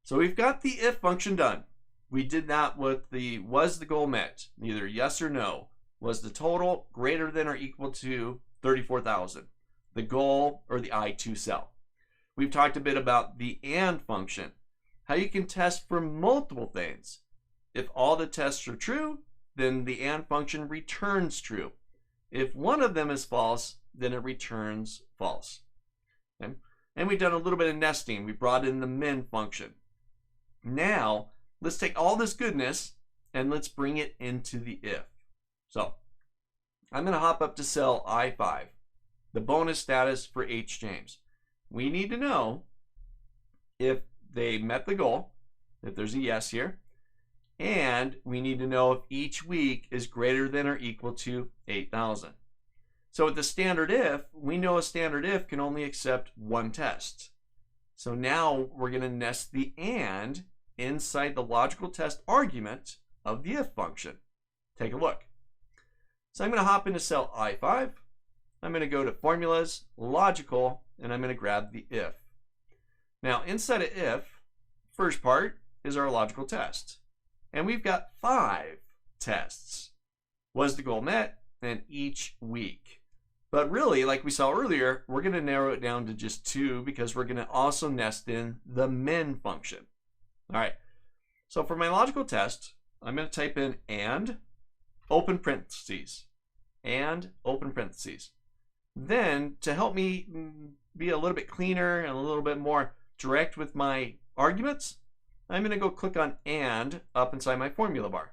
So we've got the if function done. We did that with the was the goal met, either yes or no. Was the total greater than or equal to 34,000? The goal or the I2 cell. We've talked a bit about the and function, how you can test for multiple things. If all the tests are true, then the and function returns true. If one of them is false, then it returns false. Okay? And we've done a little bit of nesting. We brought in the min function. Now, let's take all this goodness and let's bring it into the if. So, I'm going to hop up to cell I5, the bonus status for H. James. We need to know if they met the goal, if there's a yes here, and we need to know if each week is greater than or equal to 8,000. So with the standard if, we know a standard if can only accept one test. So now we're going to nest the and inside the logical test argument of the if function. Take a look. So I'm going to hop into cell I5. I'm going to go to formulas, logical, and I'm going to grab the if. Now inside of if, first part is our logical test. And we've got 5 tests. Was the goal met? And each week. But really, like we saw earlier, we're going to narrow it down to just 2 because we're going to also nest in the min function. All right. So for my logical test, I'm going to type in and open parentheses. And open parentheses. Then, to help me be a little bit cleaner and a little bit more direct with my arguments, I'm going to go click on and up inside my formula bar.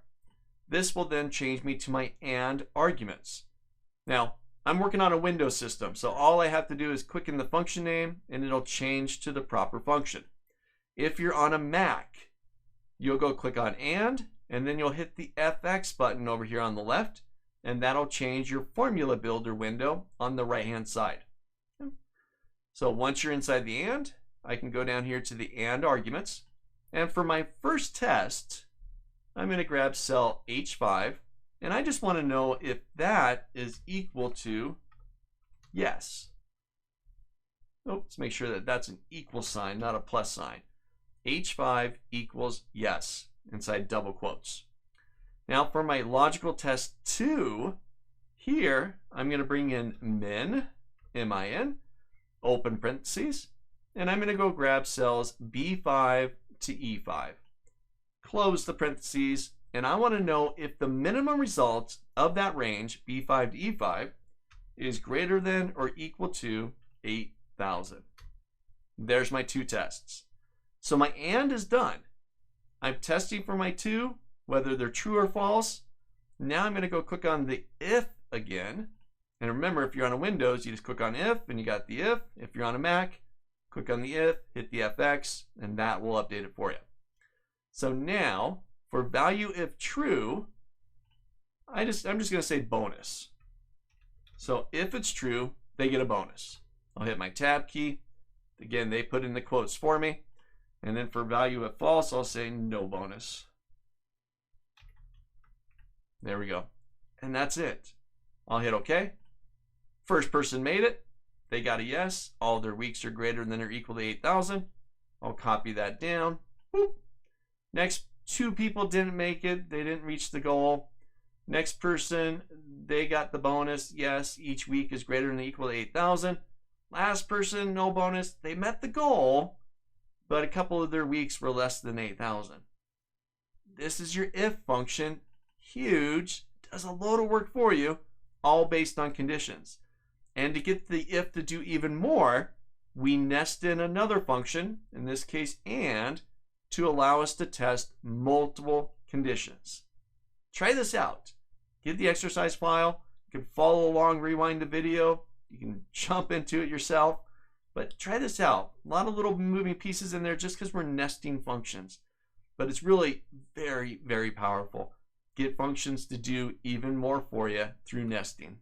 This will then change me to my and arguments. Now, I'm working on a Windows system, so all I have to do is click in the function name and it'll change to the proper function. If you're on a Mac, you'll go click on and then you'll hit the FX button over here on the left, and that'll change your formula builder window on the right hand side. So once you're inside the and, I can go down here to the and arguments. And for my first test, I'm going to grab cell H5, and I just want to know if that is equal to yes. Oh, let's make sure that that's an equal sign, not a plus sign. H5 equals yes, inside double quotes. Now for my logical test 2, here I'm going to bring in min, M-I-N, open parentheses, and I'm going to go grab cells B5 to E5. Close the parentheses, and I want to know if the minimum result of that range, B5 to E5, is greater than or equal to 8,000. There's my 2 tests. So my and is done. I'm testing for my 2, whether they're true or false. Now I'm going to go click on the if again. And remember, if you're on a Windows, you just click on if, and you got the if. If you're on a Mac, click on the if, hit the FX, and that will update it for you. So now, for value if true, I'm just going to say bonus. So if it's true, they get a bonus. I'll hit my tab key. Again, they put in the quotes for me. And then for value if false, I'll say no bonus. There we go. And that's it. I'll hit OK. First person made it. They got a yes. All their weeks are greater than or equal to 8,000. I'll copy that down. Boop. Next 2 people didn't make it. They didn't reach the goal. Next person, they got the bonus. Yes, each week is greater than or equal to 8,000. Last person, no bonus. They met the goal, but a couple of their weeks were less than 8,000. This is your if function. Huge. Does a load of work for you, all based on conditions. And to get the if to do even more, we nest in another function, in this case and, to allow us to test multiple conditions. Try this out. Get the exercise file. You can follow along, rewind the video. You can jump into it yourself. But try this out. A lot of little moving pieces in there just because we're nesting functions. But it's really very, very powerful. Get functions to do even more for you through nesting.